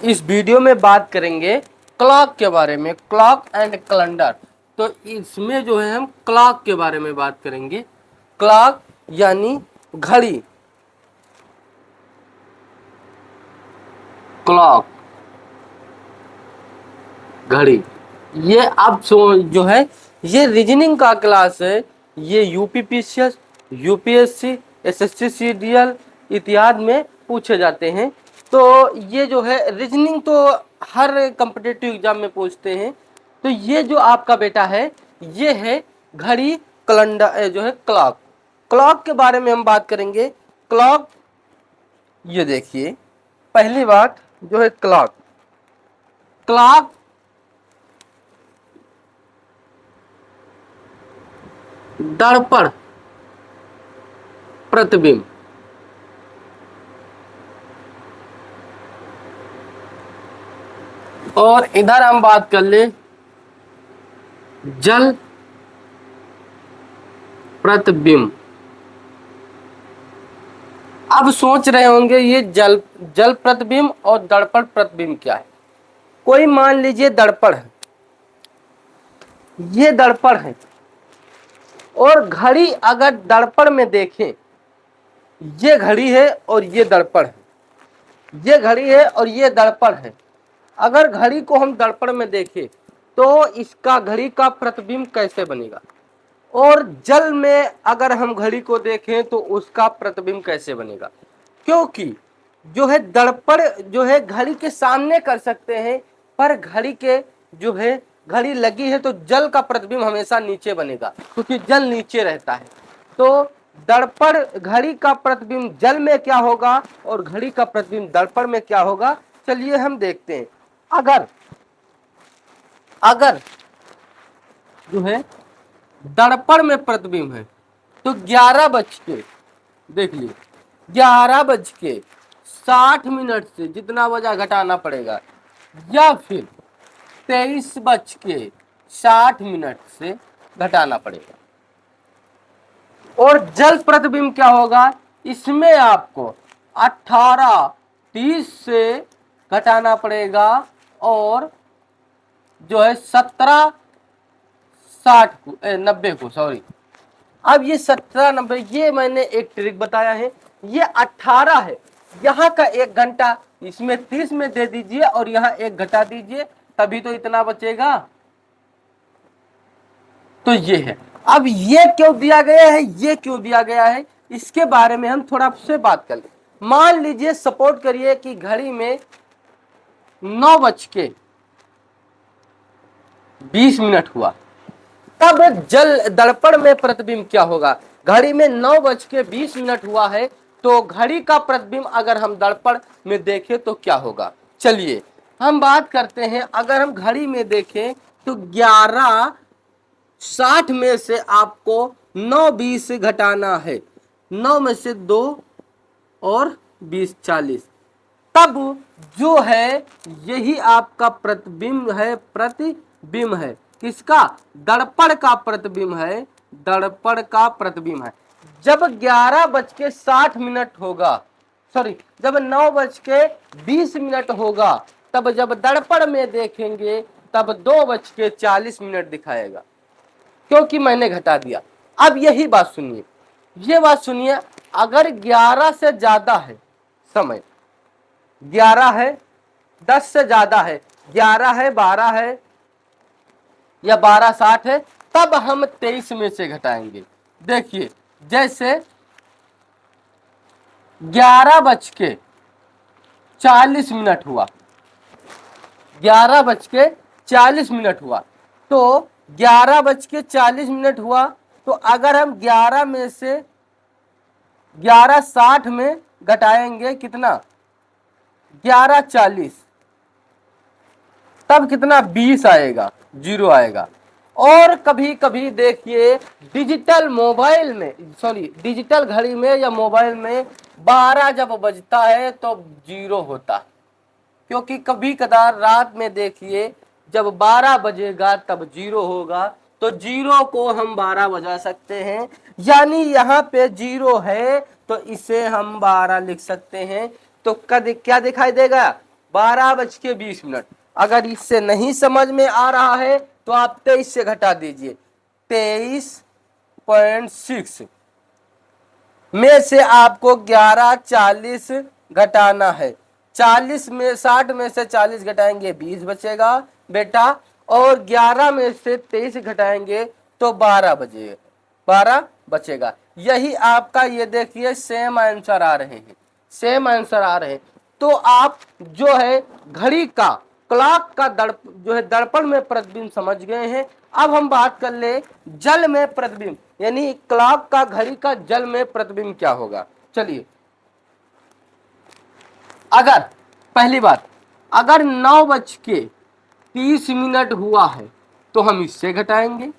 इस वीडियो में बात करेंगे क्लॉक के बारे में, क्लॉक एंड कैलेंडर। तो इसमें जो है हम क्लॉक के बारे में बात करेंगे। क्लॉक यानी घड़ी, क्लॉक घड़ी। ये अब जो है ये रीजनिंग का क्लास है। ये यूपीपीसीएस, यूपीएससी, एसएससी सीडीएल इत्यादि में पूछे जाते हैं। तो ये जो है रीजनिंग तो हर कॉम्पिटिटिव एग्जाम में पूछते हैं। तो ये जो आपका बेटा है ये है घड़ी, कैलेंडर जो है क्लॉक। क्लॉक के बारे में हम बात करेंगे। क्लॉक, ये देखिए पहली बात जो है क्लॉक, क्लॉक दर्पण प्रतिबिंब, और इधर हम बात कर ले जल प्रतिबिंब। अब सोच रहे होंगे ये जल प्रतिबिंब और दर्पण प्रतिबिंब क्या है। कोई मान लीजिए दर्पण है, ये दर्पण है, और घड़ी अगर दर्पण में देखें, ये घड़ी है और ये दर्पण है, ये घड़ी है और ये दर्पण है। अगर घड़ी को हम दर्पण में देखें तो इसका घड़ी का प्रतिबिंब कैसे बनेगा, और जल में अगर हम घड़ी को देखें तो उसका प्रतिबिंब कैसे बनेगा। क्योंकि जो है दर्पण जो है घड़ी के सामने कर सकते हैं, पर घड़ी के जो है घड़ी लगी है तो जल का प्रतिबिंब हमेशा नीचे बनेगा, क्योंकि जल नीचे रहता है। तो दर्पण घड़ी का प्रतिबिंब जल में क्या होगा और घड़ी का प्रतिबिंब दर्पण में क्या होगा, चलिए हम देखते हैं। अगर जो है दर्पण में प्रतिबिंब है तो 11 बज के, देख लीजिए 11:60 से जितना बजा घटाना पड़ेगा, या फिर 23:60 से घटाना पड़ेगा। और जल प्रतिबिंब क्या होगा, इसमें आपको 18:30 से घटाना पड़ेगा, और जो है 90 को सॉरी। अब ये 17-90, ये मैंने एक ट्रिक बताया है। ये 18 है, यहाँ का 1 घंटा इसमें 30 में दे दीजिए और यहाँ 1 घटा दीजिए, तभी तो इतना बचेगा। तो ये है। अब ये क्यों दिया गया है, ये क्यों दिया गया है, इसके बारे में हम थोड़ा से बात कर ले। मान लीजिए सपोर्ट करिए कि घड़ी में 9:20 हुआ, तब जल दर्पण में प्रतिबिंब क्या होगा। घड़ी में 9:20 हुआ है, तो घड़ी का प्रतिबिंब अगर हम दर्पण में देखें तो क्या होगा। चलिए हम बात करते हैं। अगर हम घड़ी में देखें तो 11:60 में से आपको 9:20 घटाना है, 9 में से 2 और 20 40, तब जो है यही आपका प्रतिबिंब है, प्रतिबिंब है किसका, दर्पण का प्रतिबिंब है, दर्पण का प्रतिबिंब है। जब 11:60 होगा, सॉरी जब 9:20 होगा, तब जब दर्पण में देखेंगे तब 2:40 दिखाएगा, क्योंकि मैंने घटा दिया। अब यही बात सुनिए, ये बात सुनिए, अगर 11 से ज्यादा है समय, 11 है, 10 से ज्यादा है, 11 है, 12 है या 12:60 है, तब हम 23 में से घटाएंगे। देखिए जैसे 11:40 हुआ, 11:40 हुआ, तो 11:40 हुआ, तो अगर हम 11 में से 11:60 में घटाएंगे कितना, 11:40, तब कितना 20 आएगा, 0 आएगा। और कभी कभी देखिए डिजिटल मोबाइल में, सॉरी डिजिटल घड़ी में या मोबाइल में 12 जब बजता है तो 0 होता है, क्योंकि कभी कदार रात में देखिए जब 12 बजेगा तब 0 होगा, तो 0 को हम 12 बजा सकते हैं। यानी यहाँ पे 0 है तो इसे हम 12 लिख सकते हैं। तो क्या दिखाई देगा, 12:20। अगर इससे नहीं समझ में आ रहा है तो आप 23 से घटा दीजिए। 23.6 में से आपको 11:40 घटाना है। 60 में से 40 घटाएंगे 20 बचेगा बेटा, और 11 में से 23 घटाएंगे तो 12 बचेगा। यही आपका, ये देखिए सेम आंसर आ रहे हैं, सेम आंसर आ रहे हैं। तो आप जो है घड़ी का, क्लॉक का जो है दर्पण में प्रतिबिंब समझ गए हैं। अब हम बात कर ले जल में प्रतिबिंब, यानी क्लॉक का, घड़ी का जल में प्रतिबिंब क्या होगा। चलिए, अगर पहली बात, अगर 9:30 हुआ है तो हम इससे घटाएंगे।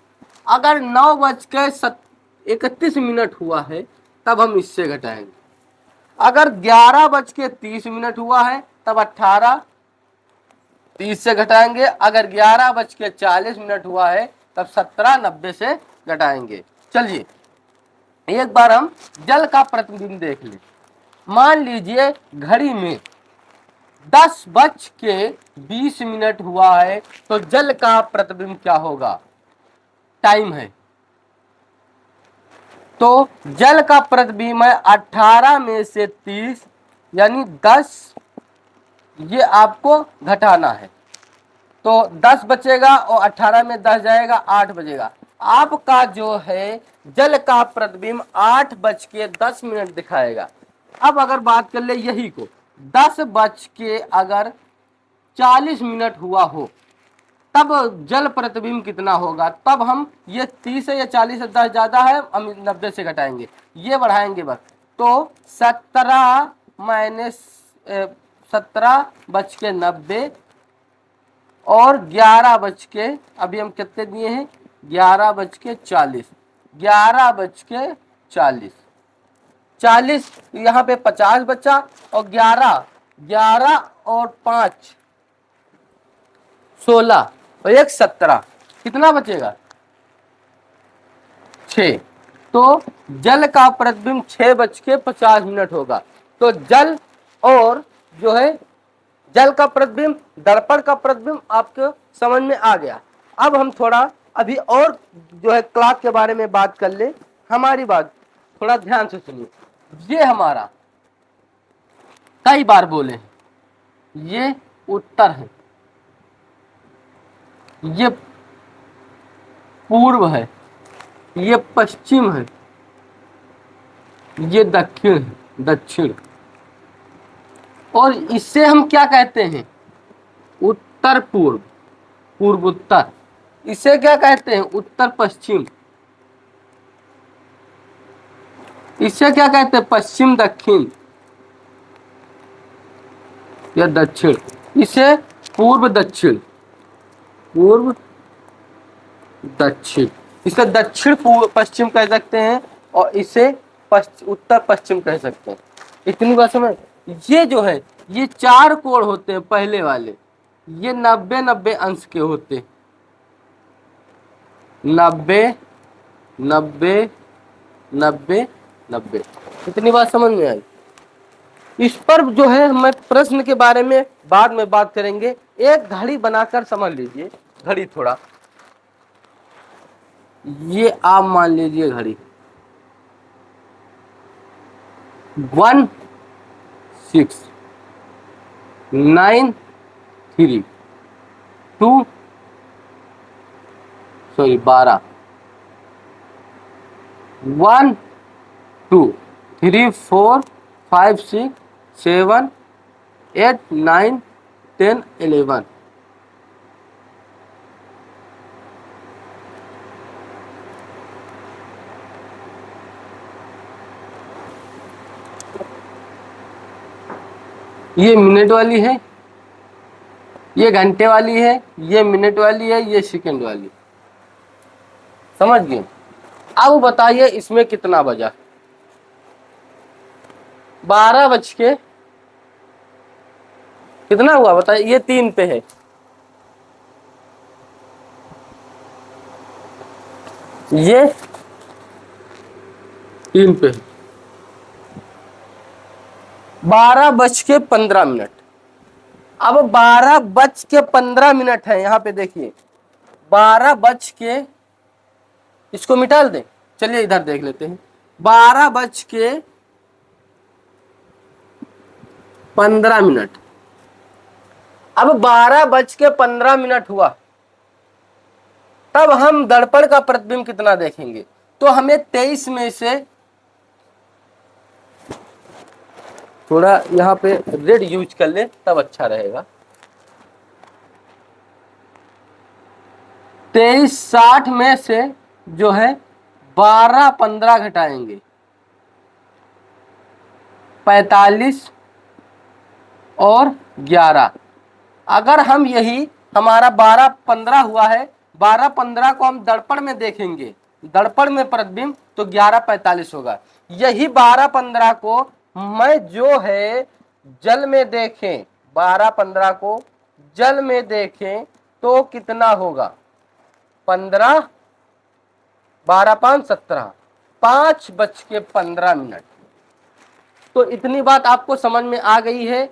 अगर 9:31 हुआ है तब हम इससे घटाएंगे। अगर 11:30 हुआ है तब 18:30 से घटाएंगे। अगर 11:40 हुआ है तब 17:90 से घटाएंगे। चलिए एक बार हम जल का प्रतिबिंब देख लें। मान लीजिए घड़ी में 10:20 हुआ है तो जल का प्रतिबिंब क्या होगा, टाइम है। तो जल का प्रतिबिंब है 18 में से 30 यानी 10, ये आपको घटाना है। तो 10 बचेगा और 18 में 10 जाएगा, 8 बचेगा। आपका जो है जल का प्रतिबिंब 8:10 दिखाएगा। अब अगर बात कर ले यही को 10:40 हुआ हो तब जल प्रतिबिंब कितना होगा। तब हम ये 30 है या 40 है, 10 ज्यादा है, हम 90 से घटाएंगे, ये बढ़ाएंगे बस। तो 17:90 और 11 अभी हम कितने दिए हैं, 11:40, 11:40 यहाँ पे 50 बचा और 11 और 5 16 और 1 17, कितना बचेगा 6। तो जल का प्रतिबिंब 6:50 होगा। तो जल और जो है जल का प्रतिबिंब, दर्पण का प्रतिबिंब आपको समझ में आ गया। अब हम थोड़ा अभी और जो है क्लॉक के बारे में बात कर ले। हमारी बात थोड़ा ध्यान से सुनिए। ये हमारा कई बार बोले हैं, ये उत्तर है, ये पूर्व है, ये पश्चिम है, ये दक्षिण है, दक्षिण। और इससे हम क्या कहते हैं, उत्तर पूर्व, पूर्व उत्तर। इसे क्या कहते हैं, उत्तर पश्चिम। इसे क्या कहते हैं, पश्चिम दक्षिण या दक्षिण। इसे पूर्व दक्षिण, पूर्व दक्षिण। इसे दक्षिण पूर्व पश्चिम कह सकते हैं और इसे उत्तर पश्चिम कह सकते हैं। इतनी बात समझ। ये जो है ये 4 कोण होते हैं पहले वाले, ये 90 अंश के होते, 90 इतनी बात समझ में आई। इस पर जो है हम प्रश्न के बारे में बाद में बात करेंगे। एक घड़ी बनाकर समझ लीजिए, घड़ी थोड़ा, ये आप मान लीजिए घड़ी 1 6 9 3 2 12 1 2 3 4 5 6 7 8 9 10 11। ये मिनट वाली है, ये घंटे वाली है, ये मिनट वाली है, ये सेकंड वाली। समझ गए। अब बताइए इसमें कितना बजा, 12 बज के कितना हुआ बताइए। ये 3 पे है, ये 3 पे है। 12:15। अब 12:15 है, यहां पे देखिए 12 इसको मिटा दें, चलिए इधर देख लेते हैं। 12:15। अब 12:15 हुआ, तब हम दर्पण का प्रतिबिंब कितना देखेंगे? तो हमें 23 में से थोड़ा यहाँ पे रेड यूज कर ले तब अच्छा रहेगा। 23:60 में से जो है 12:15 घटाएंगे, 45 और 11। अगर हम यही हमारा 12:15 हुआ है, 12:15 को हम दर्पण में देखेंगे, दर्पण में प्रतिबिंब, तो 11:45 होगा। यही 12:15 को मैं जो है जल में देखें, 12:15 को जल में देखें तो कितना होगा? 15, 12×5 = 17, 5:15। तो इतनी बात आपको समझ में आ गई है।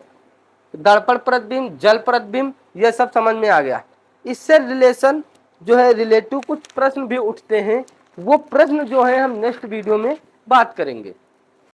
दर्पण प्रतिबिंब, जल प्रतिबिंब, यह सब समझ में आ गया। इससे रिलेशन जो है रिलेटिव कुछ प्रश्न भी उठते हैं, वो प्रश्न जो है हम नेक्स्ट वीडियो में बात करेंगे।